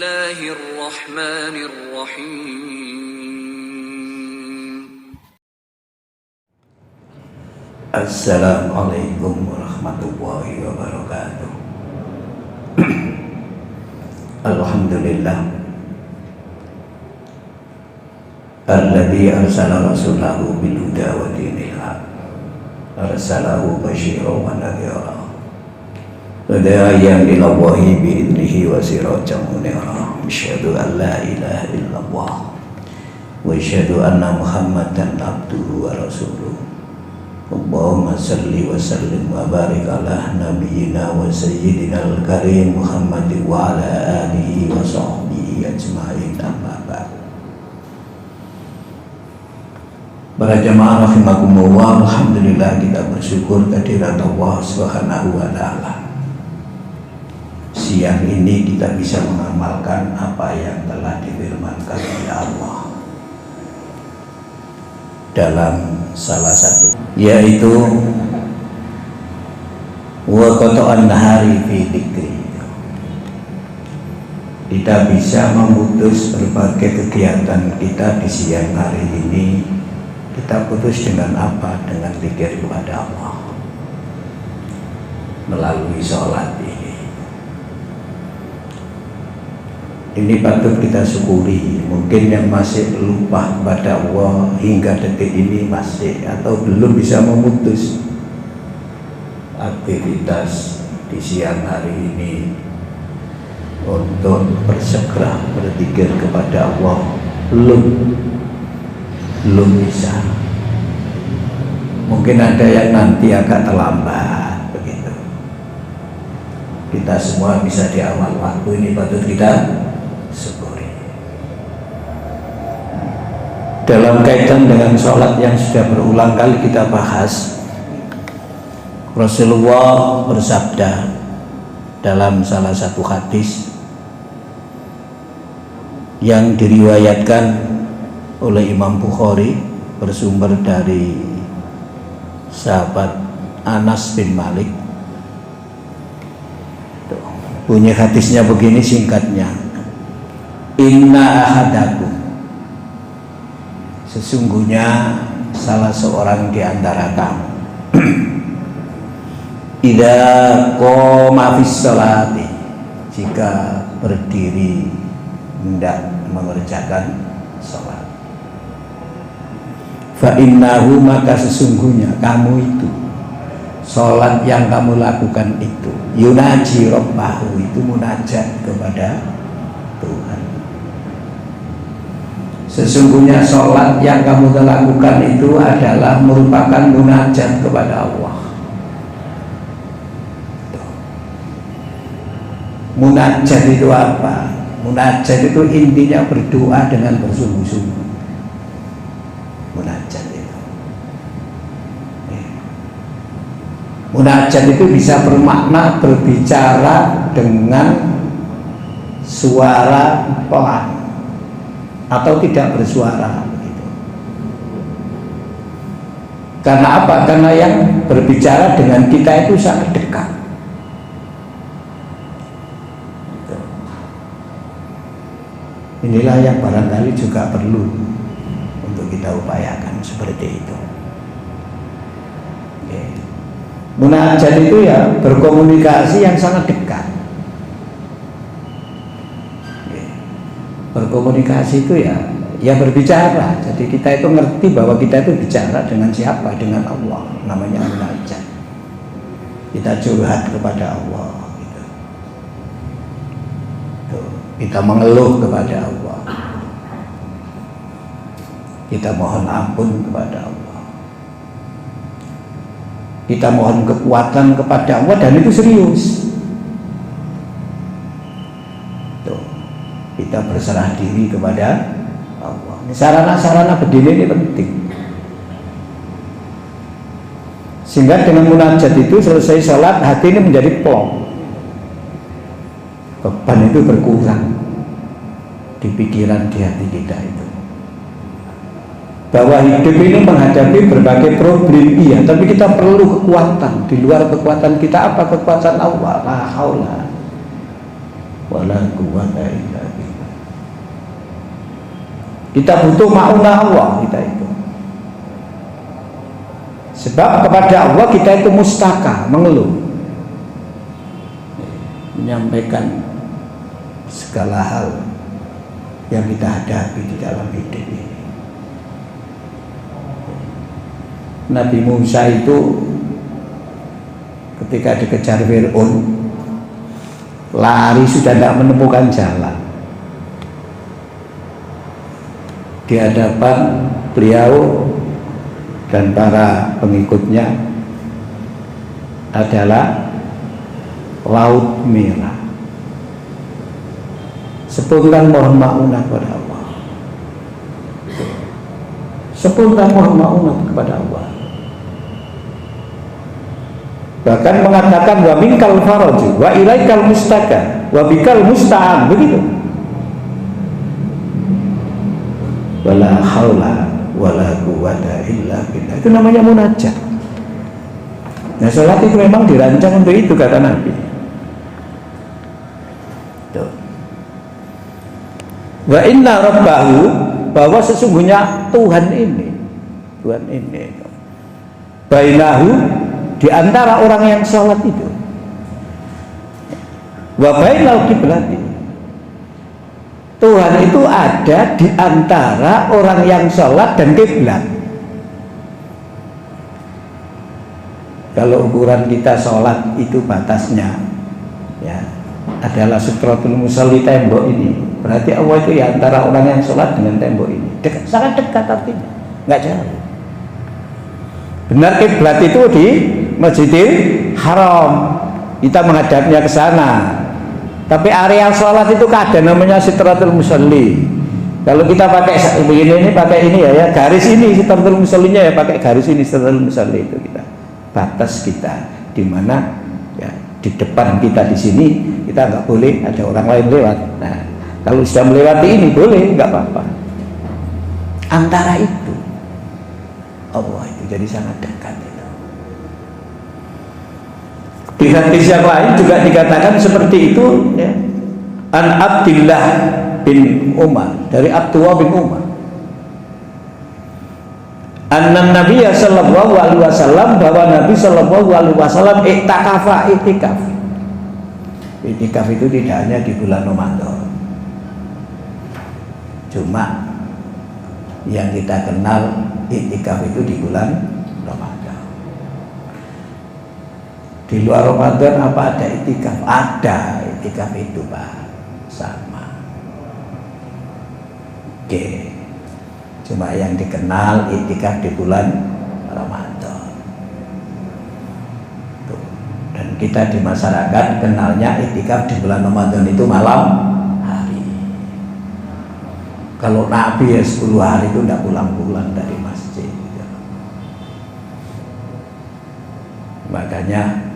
Bismillahirrahmanirrahim. Assalamualaikum warahmatullahi wabarakatuh. Alhamdulillah alladzi arsala rasulahu bil huda wa dinil haq arsalahu basyiran wa nadhira wa da'iyan ila Allahi bi idnihi wa sirajan munira. Asyhadu an la ilaha illallah wa asyhadu anna Muhammadan abduhu wa rasuluh. Allahumma salli wa sallim wa barik ala nabiyyina wa sayyidina al-karim Muhammadin wa ala alihi wa sahbihi ajma'in, amma ba'd. Para jamaah rahimakumullah, alhamdulillah kita bersyukur kehadirat Allah Subhanahu wa ta'ala. Siang ini kita bisa mengamalkan apa yang telah difirmankan oleh Allah dalam salah satu, yaitu wa qata'an nahari fi dzikri. Kita bisa memutus berbagai kegiatan kita di siang hari ini. Kita putus dengan apa? Dengan zikir kepada Allah melalui sholat ini. Ini patut kita syukuri. Mungkin yang masih lupa kepada Allah hingga detik ini masih atau belum bisa memutus aktivitas di siang hari ini untuk bersegera berzikir kepada Allah, belum bisa. Mungkin ada yang nanti agak terlambat begitu. Kita semua bisa di awal waktu ini patut kita syukuri. Dalam kaitan dengan sholat yang sudah berulang kali kita bahas, Rasulullah bersabda dalam salah satu hadis yang diriwayatkan oleh Imam Bukhari, bersumber dari sahabat Anas bin Malik. Bunyi hadisnya begini singkatnya: inna ahadakum, sesungguhnya salah seorang di antara kamu, idza qoma fis sholati, jika berdiri hendak mengerjakan sholat, fa innahu, maka sesungguhnya kamu itu, sholat yang kamu lakukan itu, yunaji rabbahu, itu munajat kepada Tuhan. Sesungguhnya sholat yang kamu lakukan itu adalah merupakan munajat kepada Allah. Munajat itu apa? Munajat itu intinya berdoa dengan bersungguh-sungguh. Munajat itu, munajat itu bisa bermakna berbicara dengan suara pelan atau tidak bersuara begitu. Karena apa? Karena yang berbicara dengan kita itu sangat dekat. Inilah yang barangkali juga perlu untuk kita upayakan seperti itu. Munajat itu ya berkomunikasi yang sangat dekat. Berkomunikasi itu ya berbicara. Jadi kita itu ngerti bahwa kita itu bicara dengan siapa? Dengan Allah. Namanya munajat. Kita curhat kepada Allah gitu. Kita mengeluh kepada Allah, kita mohon ampun kepada Allah, kita mohon kekuatan kepada Allah, dan itu serius. Kita berserah diri kepada Allah. Ini sarana-sarana begini ini penting. Sehingga dengan munajat itu selesai sholat, hati ini menjadi plong. Beban itu berkurang di pikiran, di hati kita itu. Bahwa hidup ini menghadapi berbagai problem, iya, tapi kita perlu kekuatan. Di luar kekuatan kita apa? Kekuatan Allah. La haula wala quwwata illa billah. Kita butuh ma'unah Allah kita itu. Sebab kepada Allah kita itu mustaka, mengeluh, menyampaikan segala hal yang kita hadapi di dalam hidup ini. Nabi Musa itu ketika dikejar Fir'aun, lari sudah tidak menemukan jalan. Di hadapan beliau dan para pengikutnya adalah Laut Merah. Spontan mohon maaf kepada Allah. Spontan mohon maaf kepada Allah. Bahkan mengatakan wa minkal faraju wa ilaikal mustaka wa bikal musta'an, begitu. Wala haula wala quwwata illa billah. Itu namanya munajat. Nah, salat itu memang dirancang untuk itu, kata Nabi. Tuh. Wa inna rabbahu, bahwa sesungguhnya Tuhan ini bainahu, di antara orang yang sholat itu, wa bainal kiblati, Tuhan itu ada di antara orang yang sholat dan kiblat. Kalau ukuran kita sholat itu batasnya ya adalah sutratul musalli, tembok ini, berarti Allah itu ya antara orang yang sholat dengan tembok ini, dekat, sangat dekat artinya, nggak jauh. Benar kiblat itu di Masjidil Haram, kita menghadapnya ke sana. Tapi area sholat itu ada namanya sitratul musalli. Kalau kita pakai begini, ini pakai ini ya garis ini sitratul musallinya, ya pakai garis ini sitratul musalli, itu kita batas kita di mana ya di depan kita di sini kita nggak boleh ada orang lain lewat. Nah, kalau sudah melewati ini boleh, nggak apa-apa. Antara itu Allah itu jadi sangat dekat itu. Di hadis yang lain juga dikatakan seperti itu ya. An Abdillah bin Umar, dari Abdullah bin Umar, anna Nabiya sallallahu alaihi wasallam, bahwa Nabi sallallahu alaihi wasallam iktikafa, itikaf. Itikaf itu tidak hanya di bulan Ramadan, cuma yang kita kenal itikaf itu di bulan Ramadan. Di luar Ramadan apa ada itikaf? Ada itikaf itu, Pak, sama. Oke. Cuma yang dikenal itikaf di bulan Ramadan. Tuh. Dan kita di masyarakat kenalnya itikaf di bulan Ramadan itu malam hari. Kalau Nabi ya 10 hari itu tidak pulang-pulang dari masjid. Makanya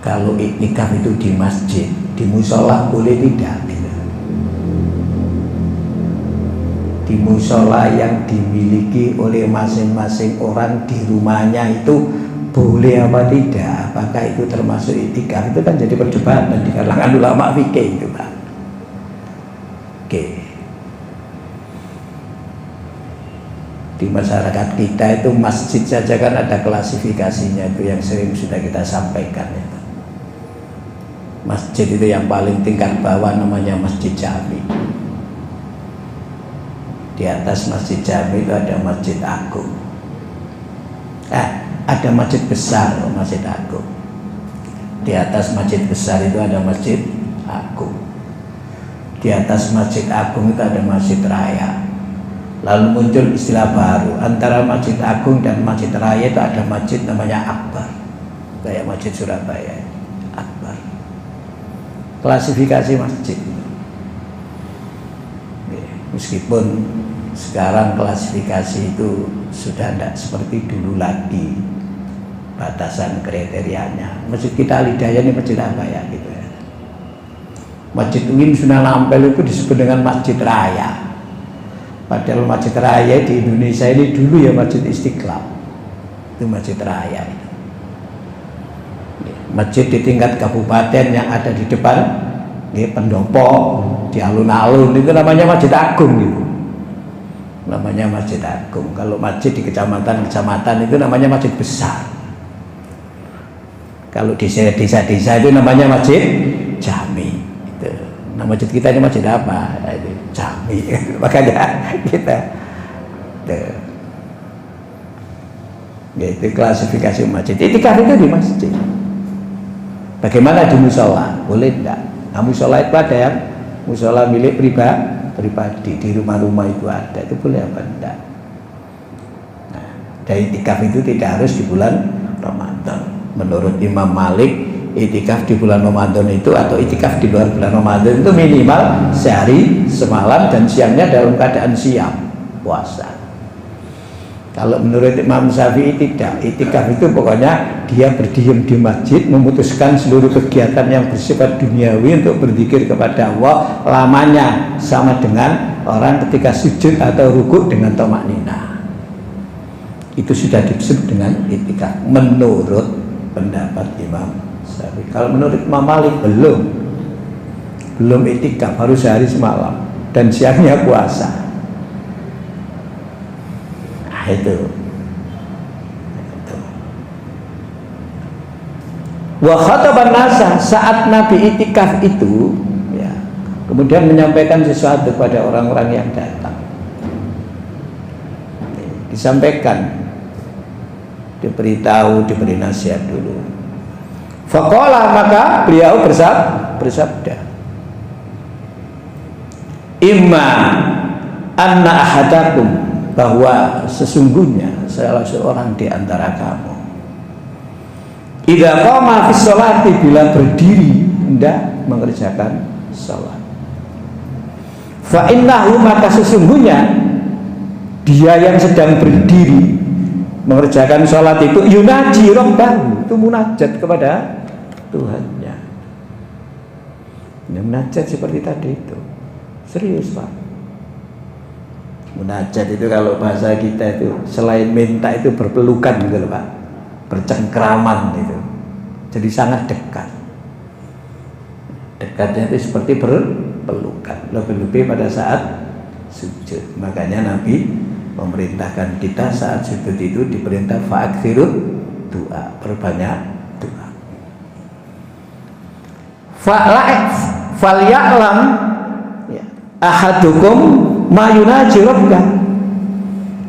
kalau itikaf itu di masjid, di musola boleh tidak? Di musola yang dimiliki oleh masing-masing orang di rumahnya itu boleh apa tidak? Apakah itu termasuk itikaf? Itu kan jadi perdebatan di kalangan ulama fikih itu, Pak. Oke. Di masyarakat kita itu masjid saja kan ada klasifikasinya, itu yang sering sudah kita sampaikan itu. Masjid itu yang paling tingkat bawah namanya Masjid Jami. Di atas Masjid Jami itu ada Masjid Agung. Ada masjid besar, Masjid Agung. Di atas Masjid besar itu ada Masjid Agung. Di atas Masjid Agung itu ada Masjid Raya. Lalu muncul istilah baru, antara Masjid Agung dan Masjid Raya itu ada masjid namanya Akbar, kayak Masjid Surabaya, Akbar. Klasifikasi masjid. Meskipun sekarang klasifikasi itu sudah tidak seperti dulu lagi, batasan kriterianya. Masjid kita Al-Hidayah ini masjid apa ya gitu ya. Masjid UIN Sunan Ampel itu disebut dengan Masjid Raya. Padahal Masjid Raya di Indonesia ini dulu ya Masjid Istiqlal. Itu Masjid Raya itu. Masjid di tingkat kabupaten yang ada di depan pendopo di alun-alun itu namanya masjid agung gitu. Namanya masjid agung. Kalau masjid di kecamatan itu namanya masjid besar. Kalau di desa-desa itu namanya masjid jami. Itu. Nah masjid kita ini masjid apa? Itu jami. Makanya kita itu klasifikasi masjid. Itikaf itu di masjid. Bagaimana di musola? Boleh enggak? Nah, musola itu ada yang musola milik pribadi, di rumah-rumah itu ada, itu boleh apa enggak? Nah, dan itikaf itu tidak harus di bulan Ramadan. Menurut Imam Malik, itikaf di bulan Ramadan itu atau itikaf di luar bulan Ramadan itu minimal sehari semalam dan siangnya dalam keadaan siap puasa. Kalau menurut Imam Syafi'i tidak, itikaf itu pokoknya dia berdiam di masjid, memutuskan seluruh kegiatan yang bersifat duniawi untuk berzikir kepada Allah lamanya, sama dengan orang ketika sujud atau rukuk dengan tamakninah. Itu sudah disebut dengan itikaf menurut pendapat Imam Syafi'i. Kalau menurut Imam Malik belum itikaf, harus sehari semalam dan siangnya puasa. Itu. Wa khataban nasa, saat Nabi itikaf itu ya, kemudian menyampaikan sesuatu kepada orang-orang yang datang. Disampaikan, diberitahu, diberi nasihat dulu. Faqala, maka beliau bersabda, imma anna ahadakum, bahwa sesungguhnya salah seorang di antara kamu idza qama fi sholati, bila berdiri hendak mengerjakan salat, fa innahu, maka sesungguhnya dia yang sedang berdiri mengerjakan salat itu yunaji rabbahu, itu munajat kepada Tuhannya. Munajat seperti tadi itu. Serius Pak. Munajat itu kalau bahasa kita itu selain minta itu berpelukan gitu loh Pak, bercengkraman itu, jadi sangat dekat. Dekatnya itu seperti berpelukan, lebih-lebih pada saat sujud. Makanya Nabi memerintahkan kita saat sujud itu diperintah fa'akthirut doa, perbanyak doa. Falya'lam ahadukum mayunaji rabbah,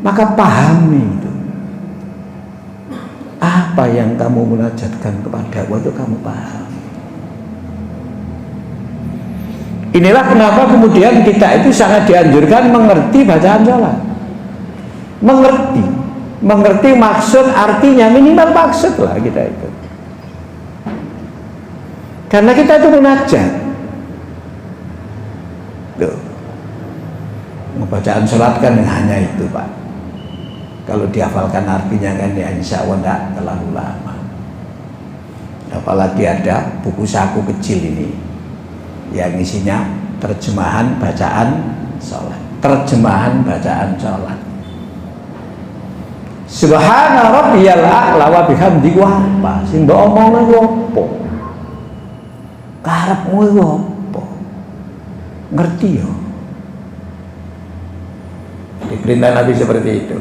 maka pahami itu apa yang kamu munajatkan kepada Allah, itu kamu paham. Inilah kenapa kemudian kita itu sangat dianjurkan mengerti bacaan salat, mengerti maksud, artinya, minimal maksud lah kita itu, karena kita itu munajat. Tuh. Bacaan sholat kan hanya itu Pak. Kalau dihafalkan artinya kan ya insya Allah tidak terlalu lama. Apalagi ada buku saku kecil ini yang isinya terjemahan bacaan sholat. Terjemahan bacaan sholat. Subhana rabbiyal a'la wa bihamdihi, apa sing mbok omongno iku apa? Karepmu iku apa? Ngerti ya? Diperintah Nabi seperti itu.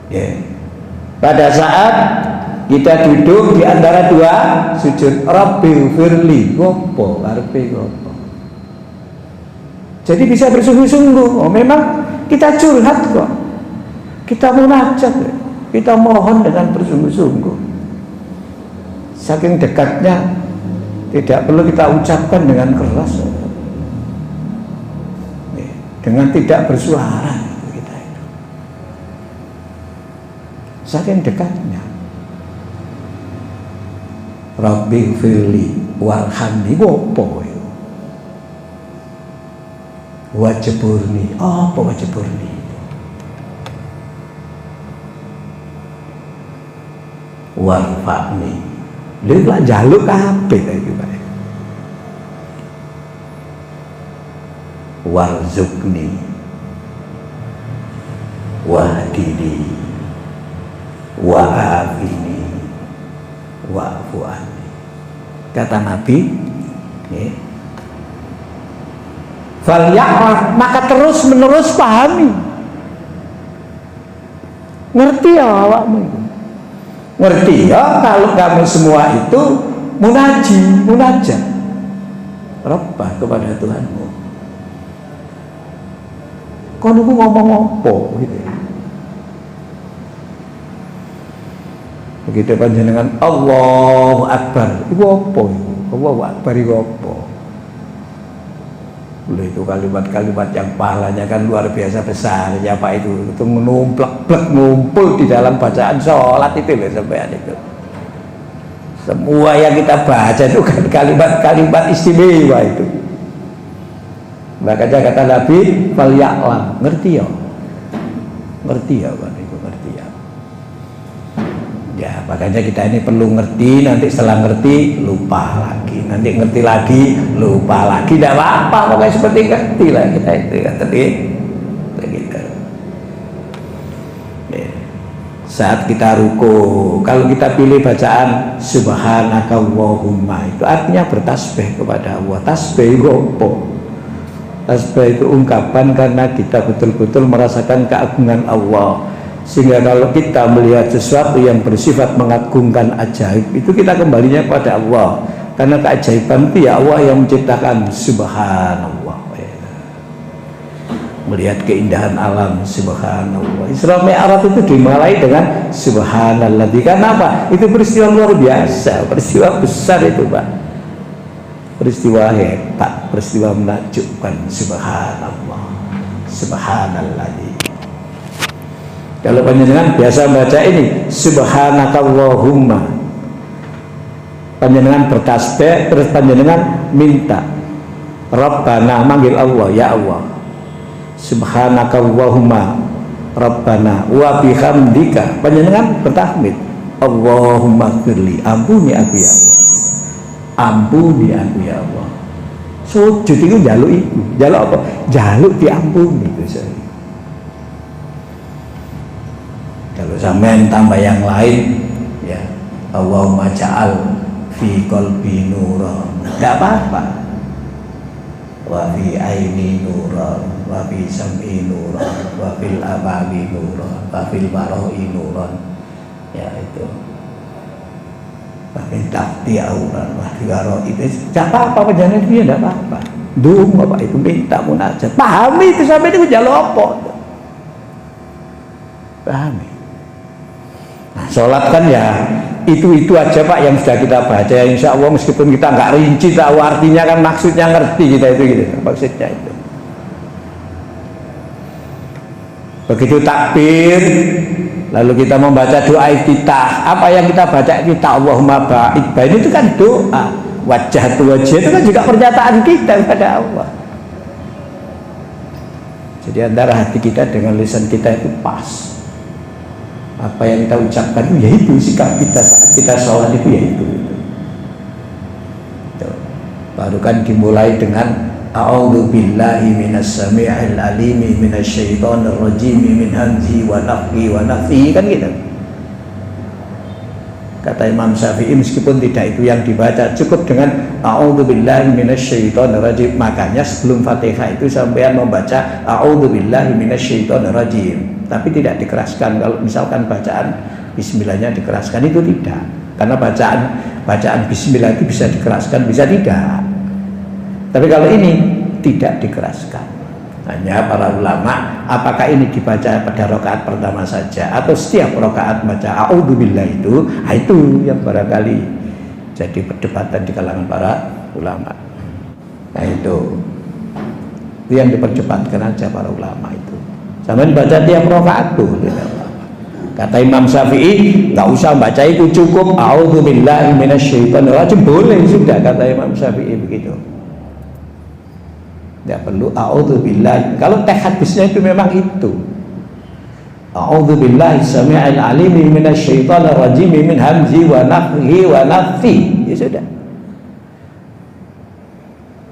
Ya. Pada saat kita duduk di antara dua sujud, Rabbil firli, gopo, karepe gopo. Jadi bisa bersungguh-sungguh. Oh, memang kita curhat kok. Kita munajat, kita mohon dengan bersungguh-sungguh. Saking dekatnya, tidak perlu kita ucapkan dengan keras. Dengan tidak bersuara kita itu, saking dekatnya. Rabbi firli warhamni, wopo wajeburni, apa wajeburni? Warfa'ni, lha lak njaluk kabeh iki Pak. Warzukni wahdini wa'afini wa'fu'ani. Kata Nabi, falyaqrah, maka terus menerus pahami. Ngerti ya awakmu itu. Ngerti ya kalau kamu semua itu munajat Rabbah kepada Tuhanmu. Kau ngomong apa gitu. Begitu panjenengan Allahu Akbar, itu apa itu? Allahu Akbar itu apa? Itu kalimat-kalimat yang pahalanya kan luar biasa besar. Ya Pak, itu numplek-plek ngumpul di dalam bacaan sholat itu loh sampean itu. Semua yang kita baca itu kan kalimat-kalimat istimewa itu. Makanya kata Nabi, falyaqlam, ngerti ya? Ngerti ya Pak, itu ngerti ya. Ya, makanya kita ini perlu ngerti, nanti setelah ngerti lupa lagi, nanti ngerti lagi lupa lagi, tidak apa-apa, pokoknya seperti ngerti lah kita itu ya, tadi begitu. Ya. Saat kita ruku, kalau kita pilih bacaan subhanakallahumma, itu artinya bertasbih kepada Allah. Tasbih gopo. Tasbih itu ungkapan karena kita betul-betul merasakan keagungan Allah. Sehingga kalau kita melihat sesuatu yang bersifat mengagungkan ajaib, itu kita kembalinya kepada Allah. Karena keajaiban itu ya Allah yang menciptakan, subhanallah. Melihat keindahan alam, subhanallah. Isra Mi'raj itu dimulai dengan subhanallah. Karena apa? Itu peristiwa luar biasa, peristiwa besar itu Pak. Peristiwa hebat, peristiwa menakjubkan, subhanallah, subhanallah. Kalau panjenengan biasa baca ini subhanakallahumma, panjenengan bertasbih, terus panjenengan minta Rabbana, manggil Allah, ya Allah, subhanakallahumma Rabbana wa bihamdika, panjenengan bertahmid Allahumma firli, ampuni aku ya Allah, ampuni aku ya Allah. Sujud itu jaluk itu, jaluk apa? Jaluk diampuni itu saya. Kalau sampean tambah yang lain, ya Allahumma ja'al fi qalbi nuran, enggak apa-apa. Wa fi aini nuran, wa fi sam'i nuran, wa fil amali nuran, wa fil bara'i nuran. Ya itu. Wa min tahti auran, wa fi bara'i itu enggak apa-apa, jangan dia enggak apa-apa. Dungo Pak, itu minta munajat. Pahami itu sampai itu jaluk apa? Pahami. Nah, sholat kan ya itu aja Pak yang sudah kita baca ya, insya Allah meskipun kita nggak rinci tahu artinya kan maksudnya ngerti kita itu gitu maksudnya itu. Begitu takbir lalu kita membaca doa iftitah, apa yang kita baca iftitah Allahumma ba'id baini itu kan doa, wajah itu kan juga pernyataan kita kepada Allah. Jadi antara hati kita dengan lisan kita itu pas. Apa yang kita ucapkan itu yaitu sikap kita saat kita sholat itu yaitu itu. Baru kan dimulai dengan a'udzu billahi minas samii'il alimi minasyaitonir rajim min hamzihi wa nafthihi wa nafthihi kan gitu. Kata Imam Syafi'i meskipun tidak itu yang dibaca, cukup dengan a'udzu billahi minasyaitonir rajim. Makanya sebelum Fatihah itu sampean membaca a'udzu billahi minasyaitonir rajim. Tapi tidak dikeraskan. Kalau misalkan bacaan bismillahnya dikeraskan itu tidak, karena bacaan bismillah itu bisa dikeraskan bisa tidak, tapi kalau ini tidak dikeraskan. Hanya para ulama apakah ini dibaca pada rakaat pertama saja atau setiap rakaat baca a'udzubillah itu yang barangkali jadi perdebatan di kalangan para ulama. Nah itu yang dipercepatkan aja para ulama itu. Sampai baca tiap rakaat tuh. Kata Imam Syafi'i, nggak usah baca itu, cukup a'udzubillahi minasyaitonir rajim, boleh sudah, kata Imam Syafi'i begitu. Tidak perlu a'udzubillahi. Kalau teh hadisnya itu memang itu. A'udzubillahi samii'il alimi minasyaitonir rajim min hamzi wa nafthihi wa nafthihi. Ya sudah.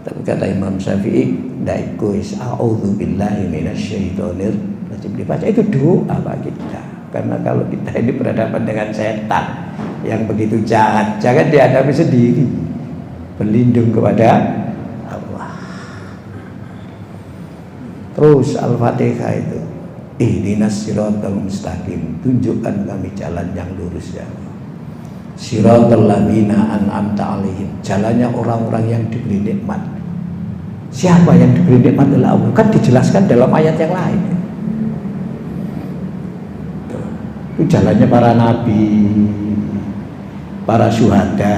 Tapi kata Imam Syafi'i, daikuis a'udzubillahi minasyaitonir rajim, dibaca itu doa bagi kita. Karena kalau kita ini berhadapan dengan setan yang begitu jahat, jangan dihadapi sendiri. berlindung kepada Allah. Terus Al-Fatihah itu, ihdinas siratal mustaqim, tunjukkan kami jalan yang lurus ya Allah. Siratal ladzina an'amta alaihim, jalannya orang-orang yang diberi nikmat. Siapa yang diberi nikmat oleh Allah? Kan dijelaskan dalam ayat yang lain. Itu jalannya para nabi, para syuhada,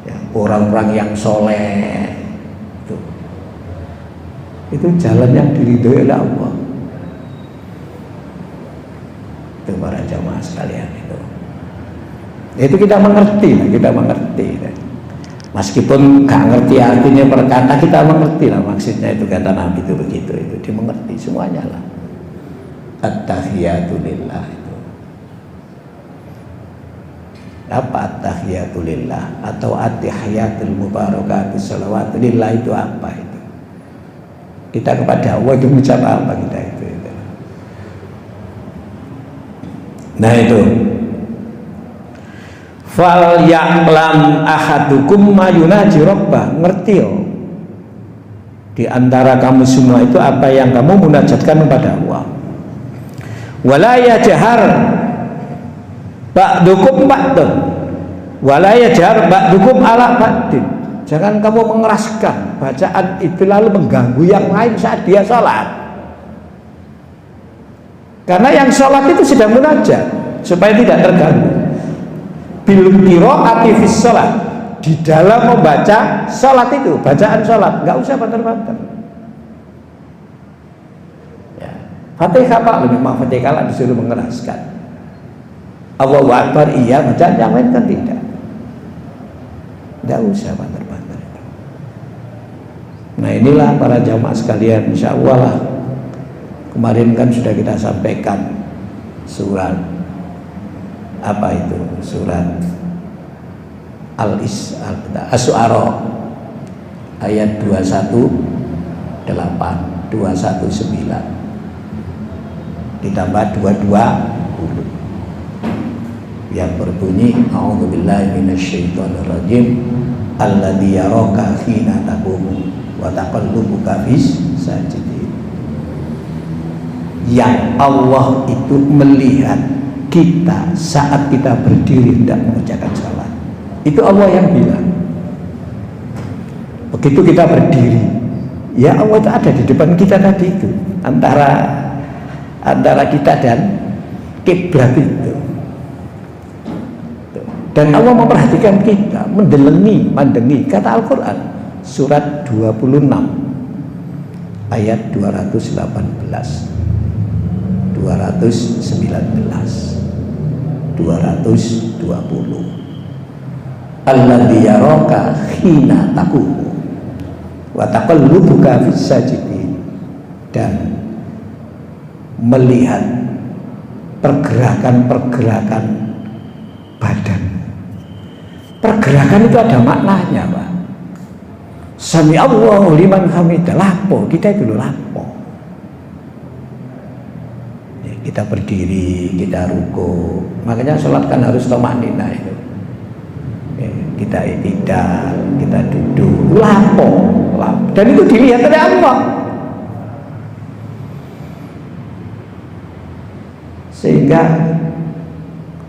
ya, orang-orang yang soleh. Itu jalan yang diridhoi oleh Allah. Itu para jamaah sekalian itu. Itu kita mengerti. Meskipun gak ngerti artinya perkata, kita mengerti lah maksudnya itu kata Nabi itu begitu, itu dimengerti semuanya lah. At-tahiyatu lillah itu. Apa at-tahiyatu lillah atau at-tahiyatul mubarakatus shalawatu lillah itu apa itu? Kita kepada Allah itu mengucap apa kita itu. Nah itu. Fal ya'lam ahadukum ma yunaji rabbah, ngerti yo. Di antara kamu semua itu apa yang kamu munajatkan kepada Allah. Wala yajhar ba'dukum ba'dun. Wala yajhar ba'dukum ala ba'din. Jangan kamu mengeraskan bacaan itu lalu mengganggu yang lain saat dia sholat. Karena yang sholat itu sedang munajat supaya tidak terganggu. Bil qiraati fis shalah, di dalam membaca salat itu, bacaan salat, enggak usah banter-banter. Ya. Fatihah Pak, lebih mah Fatihah lah disuruh mengeraskan. Allahu Akbar iya, bacaan yang lain kan tidak. Enggak usah banter-banter. Nah inilah para jamaah sekalian, insya Allah lah. Kemarin kan sudah kita sampaikan surat apa itu, surat Al-Asy'ara ayat 218 219 ditambah 220 yang berbunyi a'udzubillahi minasyaitonir rajim alladzi yaraka hina taqumu wa taqallubuka fis sajidin. Yang Allah itu melihat kita saat kita berdiri tidak mengerjakan salat. Itu Allah yang bilang. Begitu kita berdiri, ya Allah itu ada di depan kita tadi itu, antara kita dan kiblat itu. Dan Allah memperhatikan kita, mandengi. Kata Al-Quran surat 26 ayat 218 220 alladzi yaraka hina taqumu wa taqallubuka fis sajidin, dan melihat pergerakan badan. Pergerakan itu ada maknanya Pak. Sami Allahu liman hamidah, lapo kita itu lapo. Kita berdiri, kita ruku. Makanya sholat kan harus thama'ninah itu. Kita i'tidal, kita duduk, lapo. Dan itu dilihat oleh Allah. Sehingga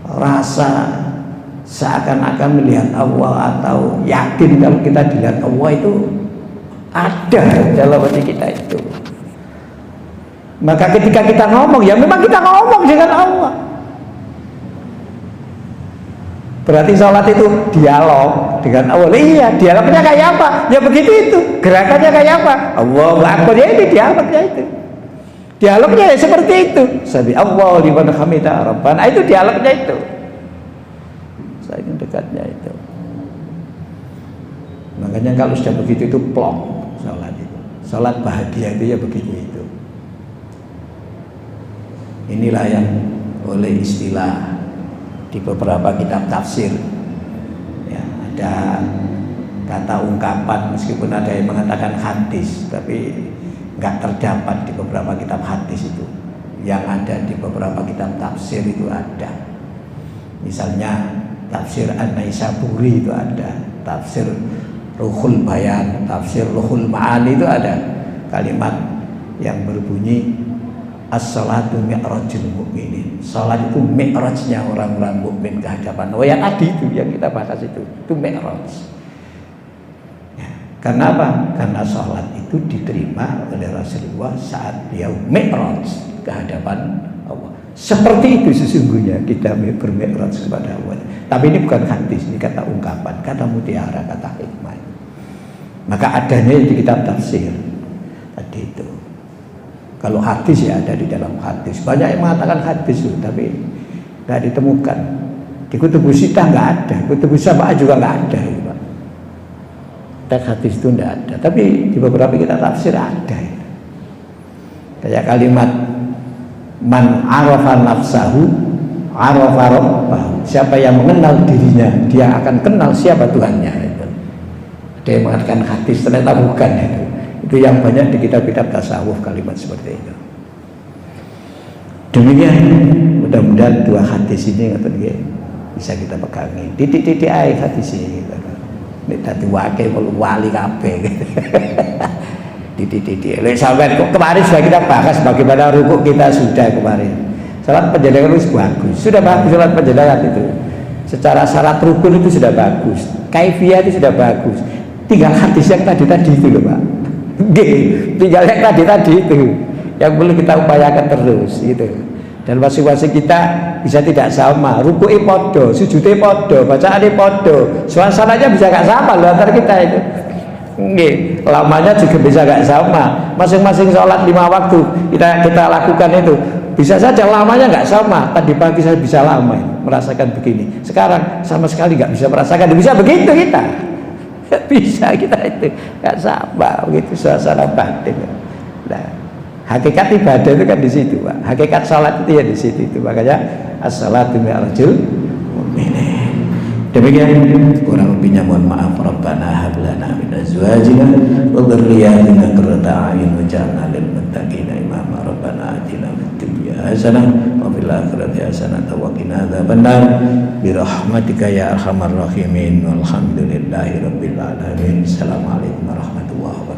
rasa seakan-akan melihat Allah atau yakin kalau kita dilihat Allah itu ada dalam hati kita itu. Maka ketika kita ngomong, ya memang kita ngomong dengan Allah. Berarti sholat itu dialog dengan Allah. Iya, dialognya kayak apa? Ya begitu itu. Gerakannya kayak apa? Allahu Akbar, ya itu dialognya itu. Dialognya ya seperti itu. Sami Allahu liman hamidah Rabbana, itu dialognya itu. Saya ingin dekatnya itu. Makanya kalau sudah begitu itu plong sholat itu. Sholat bahagia itu ya begitu itu. Inilah yang oleh istilah di beberapa kitab tafsir ya, ada kata ungkapan, meskipun ada yang mengatakan hadis, tapi nggak terdapat di beberapa kitab hadis itu. Yang ada di beberapa kitab tafsir itu ada. Misalnya tafsir An-Naisaburi itu ada. tafsir Ruhul Bayan, tafsir Ruhul Ma'ani itu ada kalimat yang berbunyi as-salatu mi'rajul mu'minin. Salat itu mi'rajnya orang-orang mukmin ke hadapan. Oh yang tadi itu yang kita bahas itu mi'raj. Ya, karena apa? Karena salat itu diterima oleh Rasulullah saat beliau mi'raj ke hadapan Allah. Seperti itu sesungguhnya kita bermi'raj kepada Allah. Tapi ini bukan hadis, ini kata ungkapan, kata mutiara, kata hikmah. Maka adanya di kitab tafsir tadi itu. Kalau hadis ya ada di dalam hadis. Banyak yang mengatakan hadis itu, tapi nggak ditemukan. Di Kutubus Sittah nggak ada, Kutubus Sab'ah juga nggak ada. Ya, Pak. Teks hadis itu nggak ada. Tapi di beberapa kitab tafsir ada. Ya. Kayak kalimat man arafa nafsahu arafa rabbahu. Siapa yang mengenal dirinya, dia akan kenal siapa Tuhannya. Itu. Ada yang mengatakan hadis, ternyata bukan itu. Itu yang banyak di kitab-kitab tasawuf kalimat seperti itu. Demikian mudah-mudahan dua hadis ini bisa kita pegangi. Titik-titik air hadis ini. Nek dadi wakil wali kabeh. Titik-titik. Lek sampean kok kemarin sudah kita bahas bagaimana rukuk kita sudah kemarin. Salat panjenengan itu bagus. Sudah bagus salat panjenengan itu. Secara syarat rukun itu sudah bagus. Kaifiyah itu sudah bagus. Tinggal hadis yang tadi itu loh, Pak. Tinggal yang tadi itu yang perlu kita upayakan terus gitu. Dan masing-masing kita bisa tidak sama, ruku'i podo, sujudnya podo, bacaannya podo, suasananya bisa gak sama loh antara kita itu. Nggih, lamanya juga bisa gak sama. Masing-masing sholat 5 waktu kita lakukan itu bisa saja lamanya gak sama. Tadi pagi saya bisa lama merasakan begini, sekarang sama sekali gak bisa merasakan. Bisa begitu kita. Bisa kita itu nggak sama begitu suasana batin. Nah, hakikat ibadah itu kan di situ, Pak. Hakikat salat itu ya di situ itu. Makanya as-salatu mi'rajul mu'minin. Demikian kurang lebihnya mohon maaf. Rabbana hab lana min azwajina wa dhurriyyatina qurrata a'yun waj'alna lil muttaqina imama. Rabbana atina fid dunya hasanah wa fil akhirati hasanah wa qina adzabannar bi rahmatika ya arhamar rahimin. Walhamdulillahi rabbil alamin. Assalamualaikum warahmatullahi wabarakatuh.